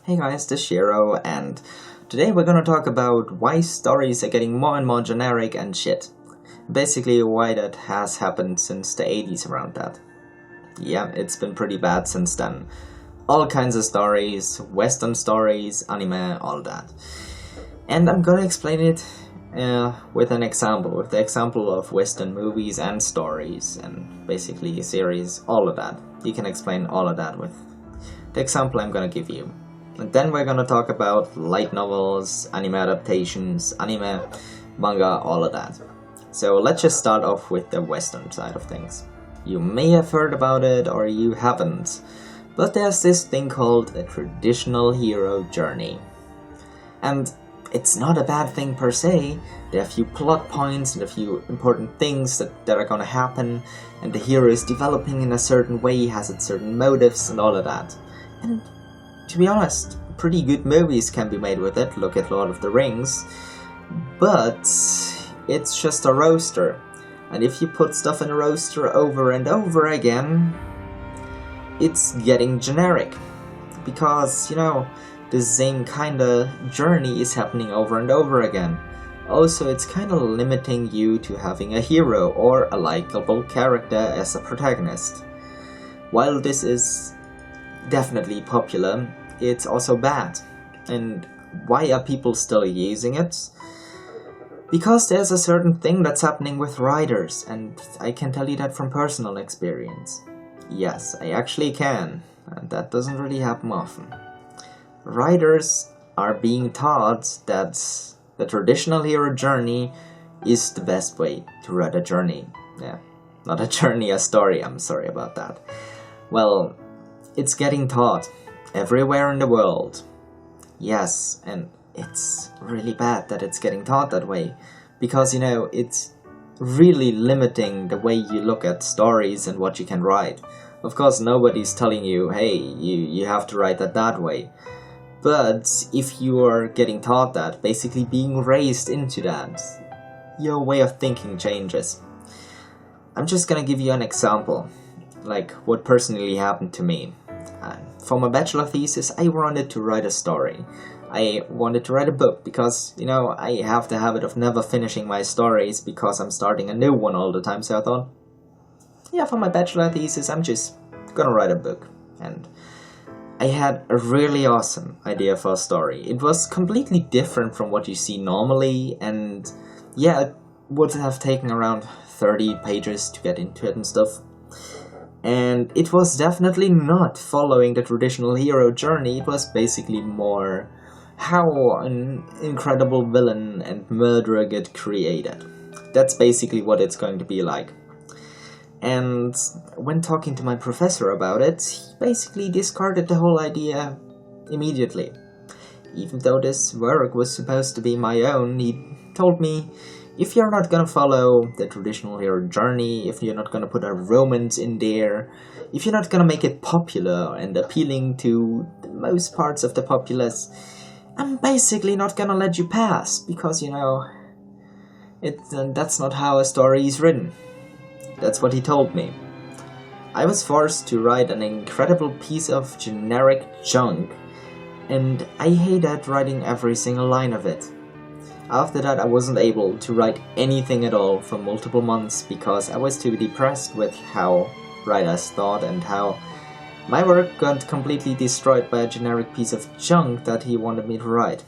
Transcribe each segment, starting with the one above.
Hey guys, this is Shiro, and today we're gonna talk about why stories are getting more and more generic and shit. Basically, why that has happened since the 80s around that. Yeah, it's been pretty bad since then. All kinds of stories, Western stories, anime, all that. And I'm gonna explain it with the example of Western movies and stories, and basically series, all of that. You can explain all of that with the example I'm gonna give you. And then we're gonna talk about light novels, anime adaptations, anime, manga, all of that. So let's just start off with the Western side of things. You may have heard about it or you haven't, but there's this thing called a traditional hero journey. And it's not a bad thing per se. There are a few plot points and a few important things that are gonna happen, and the hero is developing in a certain way, has its certain motives and all of that. And to be honest, pretty good movies can be made with it, look at Lord of the Rings, but it's just a roaster, and if you put stuff in a roaster over and over again, it's getting generic, because, the same kinda journey is happening over and over again. Also, it's kinda limiting you to having a hero or a likable character as a protagonist. While this is definitely popular, it's also bad. And why are people still using it? Because there's a certain thing that's happening with writers, and I can tell you that from personal experience. Yes, I actually can, and that doesn't really happen often. Writers are being taught that the traditional hero journey is the best way to write a journey. Yeah, not a journey, a story, I'm sorry about that. Well, it's getting taught everywhere in the world. Yes, and it's really bad that it's getting taught that way, because it's really limiting the way you look at stories and what you can write. Of course, nobody's telling you, hey, you have to write that way. But if you are getting taught that, basically being raised into that, your way of thinking changes. I'm just gonna give you an example, like what personally happened to me. For my bachelor thesis, I wanted to write a story. I wanted to write a book because, I have the habit of never finishing my stories because I'm starting a new one all the time. So I thought, yeah, for my bachelor thesis, I'm just gonna write a book. And I had a really awesome idea for a story. It was completely different from what you see normally, and yeah, it would have taken around 30 pages to get into it and stuff. And it was definitely not following the traditional hero journey. It was basically more how an incredible villain and murderer get created. That's basically what it's going to be like. And when talking to my professor about it, he basically discarded the whole idea immediately. Even though this work was supposed to be my own, he told me, if you're not gonna follow the traditional hero journey, if you're not gonna put a romance in there, if you're not gonna make it popular and appealing to the most parts of the populace, I'm basically not gonna let you pass, because, that's not how a story is written. That's what he told me. I was forced to write an incredible piece of generic junk, and I hated writing every single line of it. After that, I wasn't able to write anything at all for multiple months because I was too depressed with how writers thought and how my work got completely destroyed by a generic piece of junk that he wanted me to write.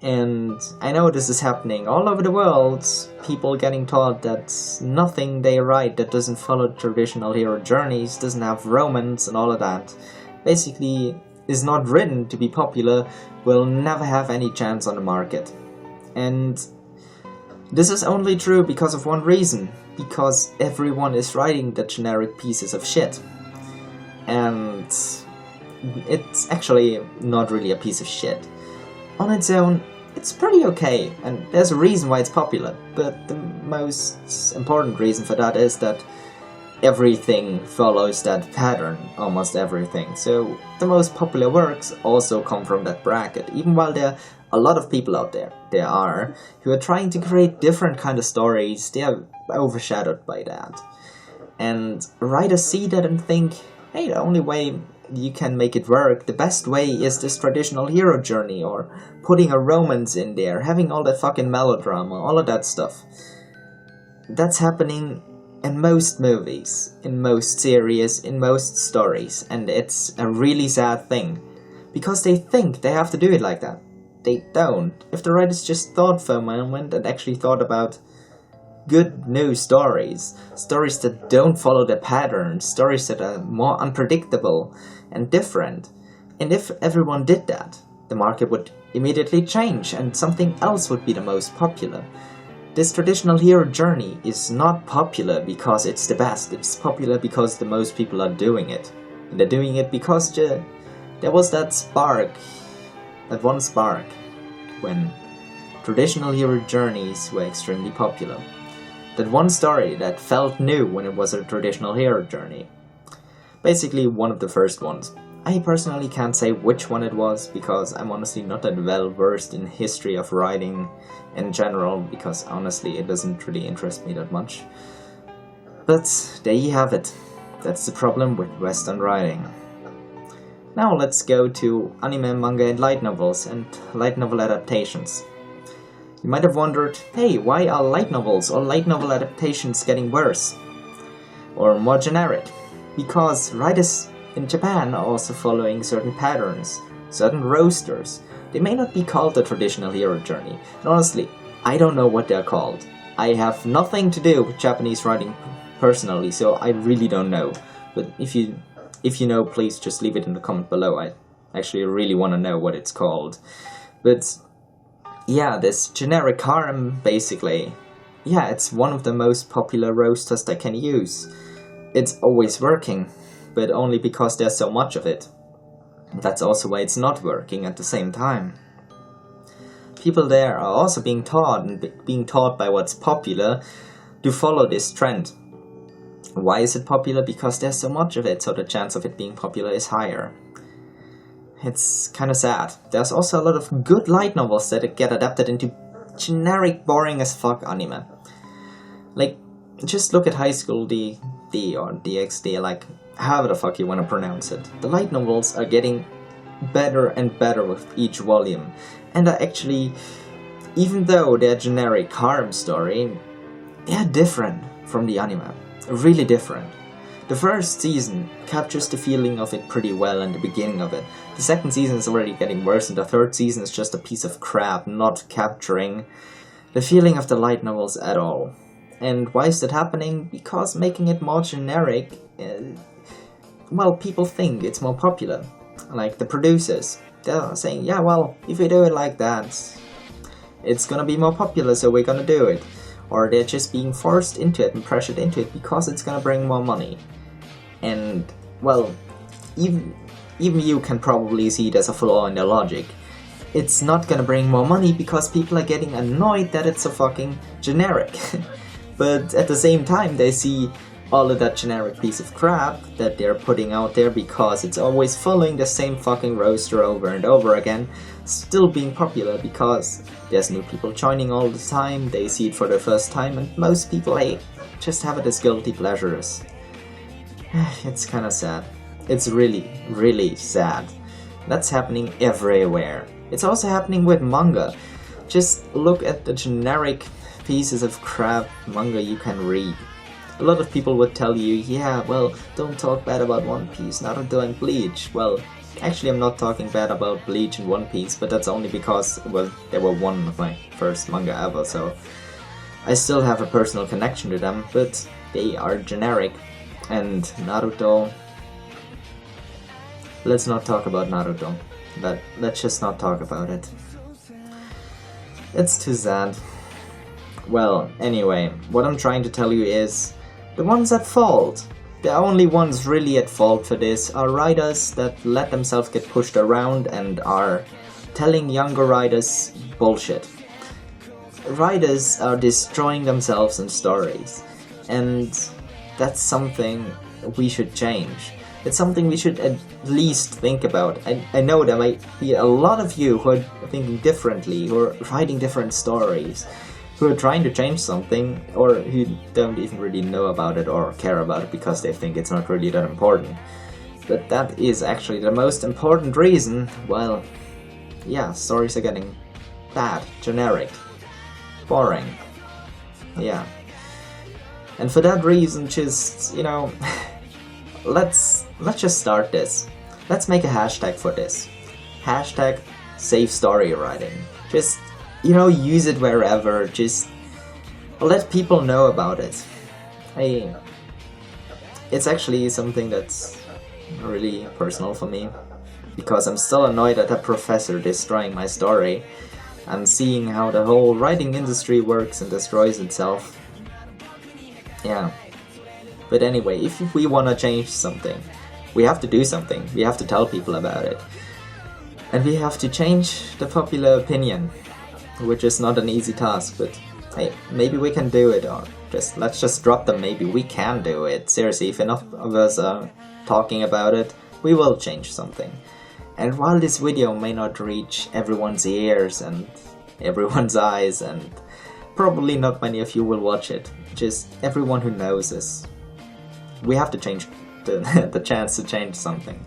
And I know this is happening all over the world, people getting taught that nothing they write that doesn't follow traditional hero journeys, doesn't have romance and all of that, basically is not written to be popular, will never have any chance on the market. And this is only true because of one reason, because everyone is writing the generic pieces of shit. And it's actually not really a piece of shit. On its own, it's pretty okay, and there's a reason why it's popular, but the most important reason for that is that everything follows that pattern, almost everything. So the most popular works also come from that bracket, even while there are a lot of people out there, who are trying to create different kind of stories, they are overshadowed by that. And writers see that and think, hey, the only way you can make it work, the best way is this traditional hero journey, or putting a romance in there, having all that fucking melodrama, all of that stuff. That's happening in most movies, in most series, in most stories, and it's a really sad thing. Because they think they have to do it like that. They don't. If the writers just thought for a moment and actually thought about good new stories that don't follow the pattern, stories that are more unpredictable and different. And if everyone did that, the market would immediately change and something else would be the most popular. This traditional hero journey is not popular because it's the best, it's popular because the most people are doing it. And they're doing it because there was that one spark, when traditional hero journeys were extremely popular. That one story that felt new when it was a traditional hero journey. Basically one of the first ones. I personally can't say which one it was, because I'm honestly not that well versed in history of writing in general, because honestly it doesn't really interest me that much. But there you have it. That's the problem with Western writing. Now let's go to anime, manga and light novels and light novel adaptations. You might have wondered, hey, why are light novels or light novel adaptations getting worse? Or more generic? Because writers in Japan are also following certain patterns, certain rosters. They may not be called the traditional hero journey, and honestly, I don't know what they're called. I have nothing to do with Japanese writing personally, so I really don't know. But if you know, please just leave it in the comment below. I actually really want to know what it's called. But yeah, this generic harem, basically, yeah, it's one of the most popular rosters they can use. It's always working, but only because there's so much of it. That's also why it's not working at the same time. People there are also being taught by what's popular to follow this trend. Why is it popular? Because there's so much of it, so the chance of it being popular is higher. It's kinda sad. There's also a lot of good light novels that get adapted into generic, boring as fuck anime. Like, just look at High School DxD or DxD, like, however the fuck you wanna pronounce it. The light novels are getting better and better with each volume, and are actually, even though they're generic harem story, they're different from the anime. Really different. The first season captures the feeling of it pretty well in the beginning of it. The second season is already getting worse, and the third season is just a piece of crap, not capturing the feeling of the light novels at all. And why is that happening? Because making it more generic, well, people think it's more popular. Like the producers, they're saying, yeah, well, if we do it like that, it's gonna be more popular, so we're gonna do it. Or they're just being forced into it and pressured into it because it's gonna bring more money. And, well, even you can probably see it as a flaw in their logic. It's not gonna bring more money because people are getting annoyed that it's so fucking generic. But at the same time, they see all of that generic piece of crap that they're putting out there because it's always following the same fucking roster over and over again, still being popular because there's new people joining all the time, they see it for the first time, and most people, hey, just have it as guilty pleasures. It's kinda sad. It's really, really sad. That's happening everywhere. It's also happening with manga. Just look at the generic pieces of crap manga you can read. A lot of people would tell you, yeah, well, don't talk bad about One Piece, Naruto and Bleach. Well, actually I'm not talking bad about Bleach and One Piece, but that's only because, well, they were one of my first manga ever, so I still have a personal connection to them, but they are generic. And Naruto, let's not talk about Naruto. Let's just not talk about it. It's too sad. Well, anyway, what I'm trying to tell you is, the ones at fault, the only ones really at fault for this are writers that let themselves get pushed around and are telling younger writers bullshit. Writers are destroying themselves in stories, and that's something we should change. It's something we should at least think about. I know there might be a lot of you who are thinking differently, who are writing different stories, who are trying to change something, or who don't even really know about it or care about it because they think it's not really that important. But that is actually the most important reason. Well, yeah, stories are getting bad, generic, boring. Yeah. And for that reason, just, you know, let's just start this. Let's make a hashtag for this. Hashtag save story writing. Just, you know, use it wherever. Just let people know about it. It's actually something that's really personal for me, because I'm still annoyed at that professor destroying my story and seeing how the whole writing industry works and destroys itself. Yeah. But anyway, if we want to change something, we have to do something. We have to tell people about it. And we have to change the popular opinion, which is not an easy task, but hey, maybe we can do it, or let's just drop them. Maybe we can do it. Seriously, if enough of us are talking about it, we will change something. And while this video may not reach everyone's ears and everyone's eyes, and probably not many of you will watch it, just everyone who knows this, we have to change the chance to change something.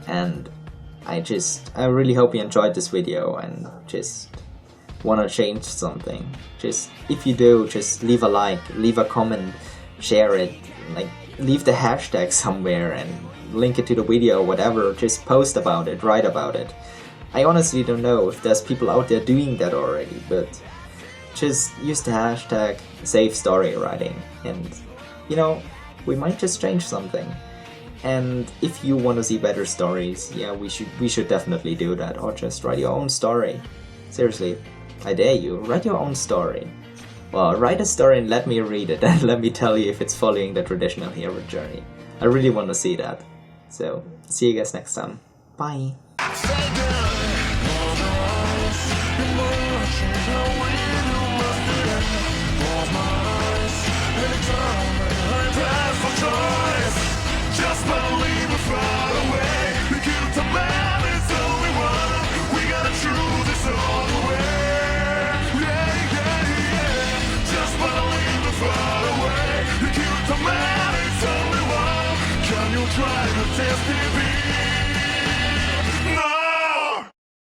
And I really hope you enjoyed this video and just want to change something. Just, if you do, just leave a like, leave a comment, share it, like leave the hashtag somewhere and link it to the video, whatever. Just post about it, write about it. I honestly don't know if there's people out there doing that already, but just use the hashtag save story writing, and you know, we might just change something. And if you want to see better stories, yeah, we should definitely do that, or just write your own story. Seriously, I dare you, write your own story. Well, write a story and let me read it, and let me tell you if it's following the traditional hero journey. I really want to see that. So, see you guys next time. Bye! Just believe we're far away. The guilt of man is only one. We gotta choose this all the way. Yeah, yeah, yeah. Just believe we're far away. The guilt of man is only one. Can you try to test it?